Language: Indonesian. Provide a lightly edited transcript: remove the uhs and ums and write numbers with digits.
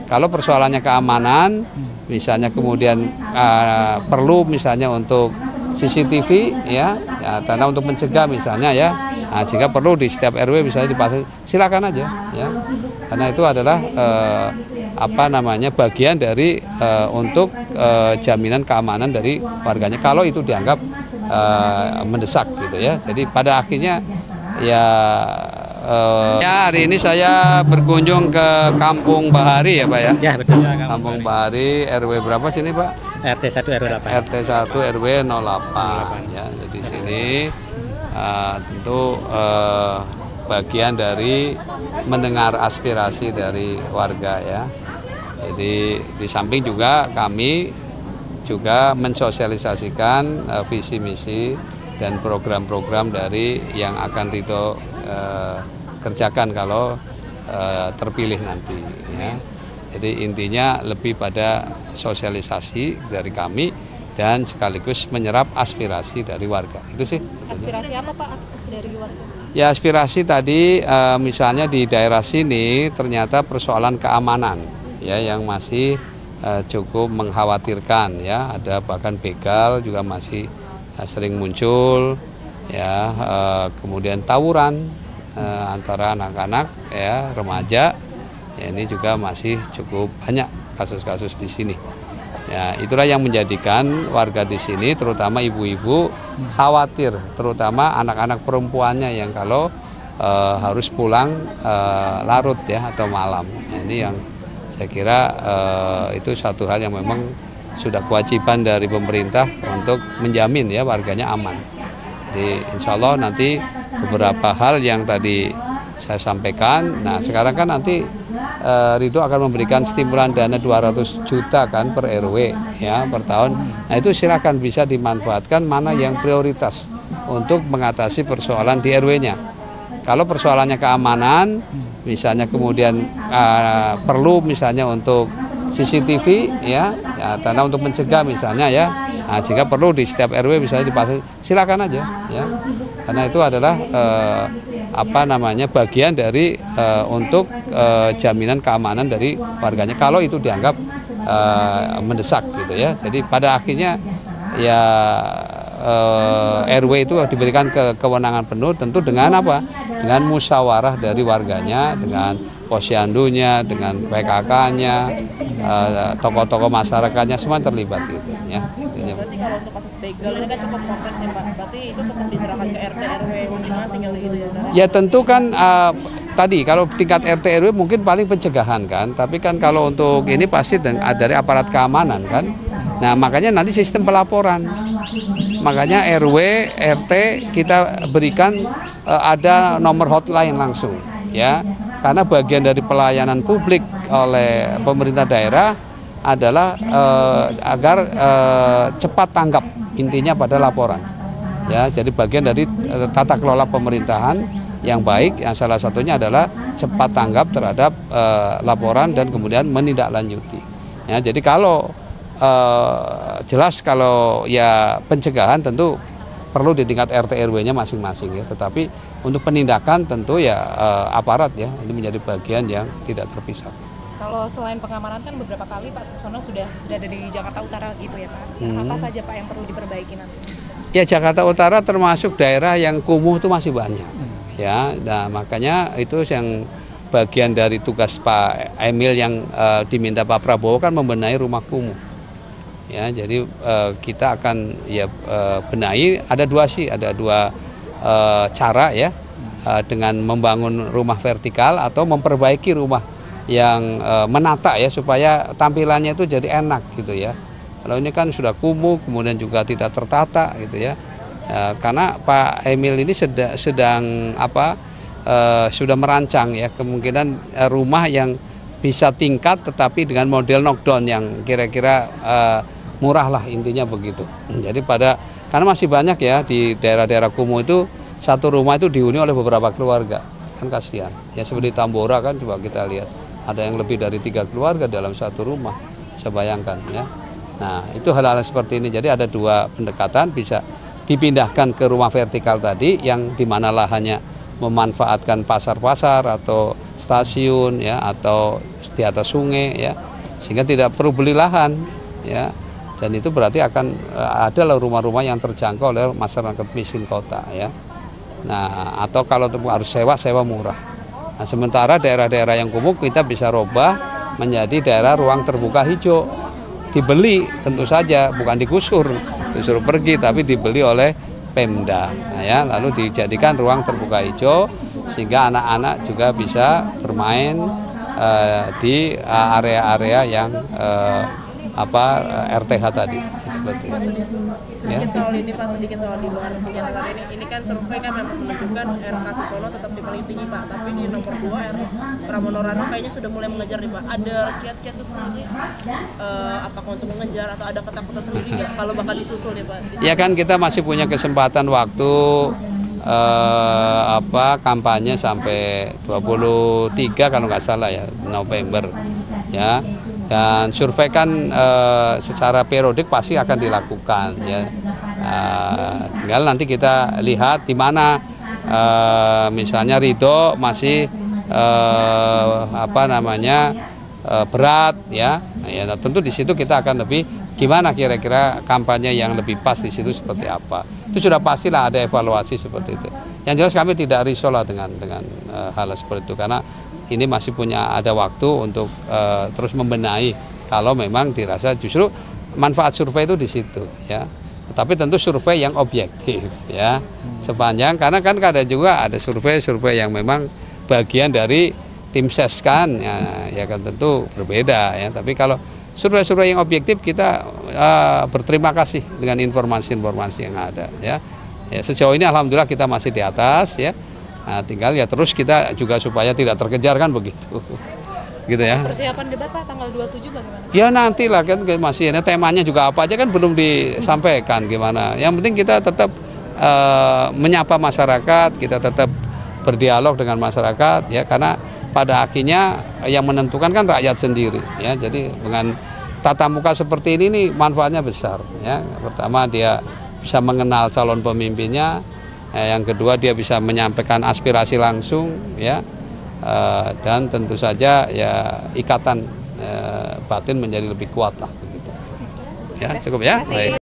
Kalau persoalannya keamanan, misalnya kemudian perlu misalnya untuk CCTV ya karena untuk mencegah misalnya ya, sehingga perlu di setiap RW misalnya dipasang, silakan aja ya, karena itu adalah bagian dari untuk jaminan keamanan dari warganya kalau itu dianggap mendesak gitu ya. Jadi pada akhirnya ya hari ini saya berkunjung ke Kampung Bahari ya Pak ya? Ya betul. Kampung Bahari RW berapa sini Pak? RT 1 RW 8. RT 1 RW 08 ya. Jadi sini tentu bagian dari mendengar aspirasi dari warga ya. Jadi di samping juga kami juga mensosialisasikan visi misi dan program-program dari yang akan Ridho kerjakan kalau terpilih nanti ya. Jadi intinya lebih pada sosialisasi dari kami dan sekaligus menyerap aspirasi dari warga. Itu sih. Aspirasi apa Pak dari warga? Ya aspirasi tadi misalnya di daerah sini ternyata persoalan keamanan ya yang masih cukup mengkhawatirkan ya. Ada bahkan begal juga masih sering muncul ya, kemudian tawuran antara anak-anak ya, remaja. Ya, ini juga masih cukup banyak kasus-kasus di sini. Ya, itulah yang menjadikan warga di sini, terutama ibu-ibu, khawatir, terutama anak-anak perempuannya yang kalau harus pulang larut ya atau malam. Nah, ini yang saya kira itu satu hal yang memang sudah kewajiban dari pemerintah untuk menjamin ya warganya aman. Jadi insya Allah nanti beberapa hal yang tadi saya sampaikan, nah sekarang kan nanti Ridho akan memberikan stimulan dana 200 juta kan per RW ya per tahun. Nah itu silakan bisa dimanfaatkan mana yang prioritas untuk mengatasi persoalan di RW-nya. Kalau persoalannya keamanan, misalnya kemudian perlu misalnya untuk CCTV ya karena untuk mencegah misalnya ya, sehingga perlu di setiap RW misalnya dipasang, silakan aja ya, karena itu adalah bagian dari untuk jaminan keamanan dari warganya kalau itu dianggap mendesak gitu ya. Jadi pada akhirnya ya RW itu diberikan kewenangan penuh tentu dengan apa? Dengan musyawarah dari warganya, dengan posyandunya, dengan PKK-nya, tokoh-tokoh masyarakatnya semua terlibat gitu ya. Berarti kalau untuk kasus begal ini kan cukup kompleks ya Pak. Berarti itu tetap diserahkan ke RT RW masing-masing gitu ya. Ya tentu kan tadi kalau tingkat RT RW mungkin paling pencegahan kan, tapi kan kalau untuk ini pasti dari aparat keamanan kan. Nah makanya nanti sistem pelaporan. Makanya RW, RT kita berikan ada nomor hotline langsung ya. Karena bagian dari pelayanan publik oleh pemerintah daerah adalah agar cepat tanggap intinya pada laporan. Ya, jadi bagian dari tata kelola pemerintahan yang baik, yang salah satunya adalah cepat tanggap terhadap laporan dan kemudian menindaklanjuti. Ya, jadi kalau jelas kalau ya pencegahan tentu perlu di tingkat RT RW-nya masing-masing ya, tetapi untuk penindakan tentu ya aparat ya, ini menjadi bagian yang tidak terpisahkan. Kalau selain pengamanan kan beberapa kali Pak Suswono sudah berada di Jakarta Utara gitu ya Pak. Apa saja Pak yang perlu diperbaiki nanti? Ya Jakarta Utara termasuk daerah yang kumuh itu masih banyak. Ya, nah makanya itu yang bagian dari tugas Pak Emil yang diminta Pak Prabowo kan membenahi rumah kumuh. Ya, jadi kita akan ya benahi ada dua cara ya, dengan membangun rumah vertikal atau memperbaiki rumah yang menata ya supaya tampilannya itu jadi enak gitu ya. Kalau ini kan sudah kumuh kemudian juga tidak tertata gitu ya. Karena Pak Emil ini sedang sudah merancang ya kemungkinan rumah yang bisa tingkat tetapi dengan model knockdown yang kira-kira murah lah intinya begitu. Jadi karena masih banyak ya di daerah-daerah kumuh itu satu rumah itu dihuni oleh beberapa keluarga kan kasihan. Ya seperti Tambora kan coba kita lihat ada yang lebih dari 3 keluarga dalam satu rumah. Saya bayangkan ya. Nah itu hal-hal seperti ini. Jadi ada dua pendekatan, bisa dipindahkan ke rumah vertikal tadi yang dimana lahannya memanfaatkan pasar-pasar atau stasiun ya atau di atas sungai ya, sehingga tidak perlu beli lahan ya, dan itu berarti akan ada rumah-rumah yang terjangkau oleh masyarakat miskin kota ya. Nah, atau kalau harus sewa murah. Nah, sementara daerah-daerah yang kumuh kita bisa robah menjadi daerah ruang terbuka hijau, dibeli tentu saja, bukan disuruh pergi, tapi dibeli oleh Pemda ya, lalu dijadikan ruang terbuka hijau sehingga anak-anak juga bisa bermain di area-area yang RTH tadi seperti itu. Sedikit soal ini Pak, sedikit soal di luar kegiatan ini kan survei kan memang menunjukkan RK Susono tetap di paling tinggi Pak, tapi di nomor 2 RK Pramono Rano kayaknya sudah mulai mengejar nih Pak. Ada kiat-kiat khusus nggak sih? Apakah untuk mengejar atau ada ketakutan sendiri nggak kalau bakal disusul nih Pak? Ya kan kita masih punya kesempatan waktu kampanye sampai 23 kalau nggak salah ya, November ya. Dan survei kan secara periodik pasti akan dilakukan ya. Tinggal nanti kita lihat di mana misalnya Ridho masih berat ya. Ya tentu di situ kita akan lebih gimana kira-kira kampanye yang lebih pas di situ seperti apa. Itu sudah pastilah ada evaluasi seperti itu. Yang jelas kami tidak risau lah dengan hal seperti itu, karena ini masih ada waktu untuk terus membenahi kalau memang dirasa justru manfaat survei itu di situ ya. Tapi tentu survei yang objektif ya. Sepanjang karena kan ada survei yang memang bagian dari tim ses kan ya kan tentu berbeda ya. Tapi kalau survei yang objektif kita berterima kasih dengan informasi yang ada ya. Ya sejauh ini alhamdulillah kita masih di atas ya. Nah, tinggal ya terus kita juga supaya tidak terkejar kan begitu. Gitu ya. Persiapan debat Pak tanggal 27 bagaimana? Ya nantilah kan masih ini temanya juga apa aja kan belum disampaikan gimana. Yang penting kita tetap menyapa masyarakat, kita tetap berdialog dengan masyarakat ya, karena pada akhirnya yang menentukan kan rakyat sendiri ya. Jadi dengan tatap muka seperti ini nih manfaatnya besar ya. Pertama dia bisa mengenal calon pemimpinnya. Yang kedua dia bisa menyampaikan aspirasi langsung ya, dan tentu saja ya ikatan batin menjadi lebih kuat lah begitu. Ya cukup ya. Baik.